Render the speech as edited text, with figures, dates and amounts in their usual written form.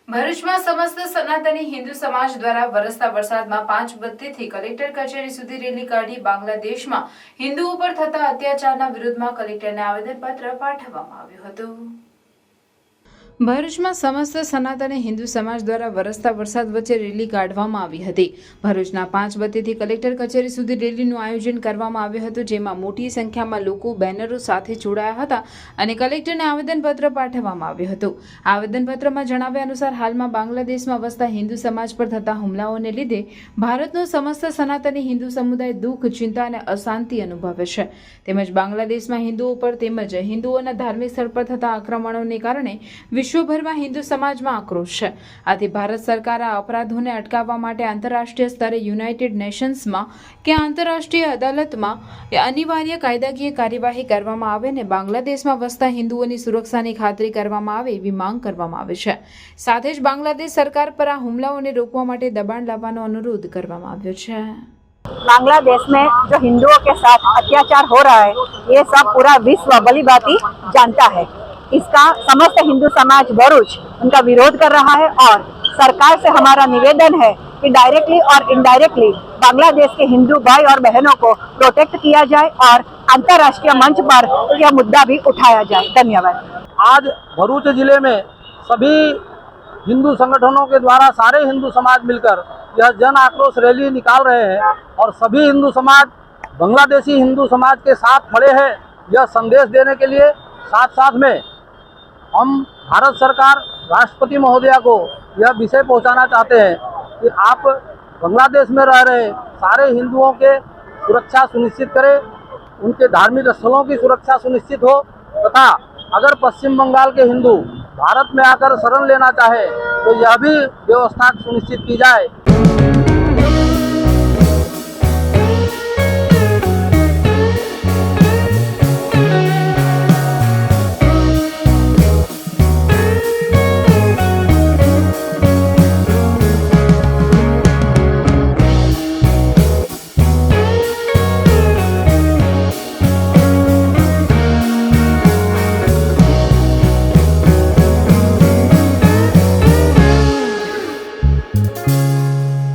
ભરૂચમાં સમસ્ત સનાતની હિન્દુ સમાજ દ્વારા વરસતા વરસાદમાં 5 બત્તીથી કલેક્ટર કચેરી સુધી રેલી કાઢી બાંગ્લાદેશમાં હિન્દુઓ પર થતા અત્યાચારના વિરોધમાં કલેક્ટરને આવેદનપત્ર પાઠવવામાં આવ્યું હતું। ભરૂચમાં સમસ્ત સનાતની હિન્દુ સમાજ દ્વારા વરસતા વરસાદ વચ્ચે રેલી કાઢવામાં આવી હતી। ભરૂચના 5 બત્તીથી કલેક્ટર કચેરી સુધી રેલીનું આયોજન કરવામાં આવ્યું હતું, જેમાં મોટી સંખ્યામાં લોકો બેનરો સાથે જોડાયા હતા અને કલેક્ટરને આવેદનપત્ર પાઠવવામાં આવ્યું હતું। આવેદનપત્રમાં જણાવ્યા અનુસાર હાલમાં બાંગ્લાદેશમાં વસતા હિન્દુ સમાજ પર થતા હુમલાઓને લીધે ભારતનો સમસ્ત સનાતની હિન્દુ સમુદાય દુઃખ, ચિંતા અને અશાંતિ અનુભવે છે। તેમજ બાંગ્લાદેશમાં હિન્દુઓ પર તેમજ હિન્દુઓના ધાર્મિક સ્થળ પર થતા આક્રમણોને કારણે વિશ્વભરમાં હિન્દુ સમાજમાં આક્રોશ છે। આથી ભારત સરકાર આ અપરાધોને અટકાવવા માટે આંતરરાષ્ટ્રીય સ્તરે યુનાઇટેડ નેશન્સમાં કે આંતરરાષ્ટ્રીય અદાલતમાં અનિવાર્ય કાયદાકીય કાર્યવાહી કરવામાં આવે અને બાંગ્લાદેશમાં વસતા હિન્દુઓની સુરક્ષાની ખાતરી કરવામાં આવે એવી માંગ કરવામાં આવી છે। સાથે જ બાંગ્લાદેશ સરકાર પર આ હુમલાઓને રોકવા માટે દબાણ લાવવાનો અનુરોધ કરવામાં આવ્યો છે। बांग्लादेश में जो हिंदुओं के साथ अत्याचार हो रहा है, ये सब पूरा विश्व भली भांति जानता है। इसका समस्त हिंदू समाज भरूच उनका विरोध कर रहा है और सरकार से हमारा निवेदन है कि डायरेक्टली और इनडायरेक्टली बांग्लादेश के हिंदू भाई और बहनों को प्रोटेक्ट किया जाए और अंतर्राष्ट्रीय मंच पर यह मुद्दा भी उठाया जाए। धन्यवाद। आज भरूच जिले में सभी हिंदू संगठनों के द्वारा सारे हिंदू समाज मिलकर यह जन आक्रोश रैली निकाल रहे हैं और सभी हिंदू समाज बांग्लादेशी हिंदू समाज के साथ खड़े हैं। यह संदेश देने के लिए साथ साथ में हम भारत सरकार राष्ट्रपति महोदया को यह विषय पहुंचाना चाहते हैं कि आप बांग्लादेश में रह रहे सारे हिंदुओं के सुरक्षा सुनिश्चित करें, उनके धार्मिक स्थलों की सुरक्षा सुनिश्चित हो तथा अगर पश्चिम बंगाल के हिंदू भारत में आकर शरण लेना चाहे तो यह भी व्यवस्था सुनिश्चित की जाए।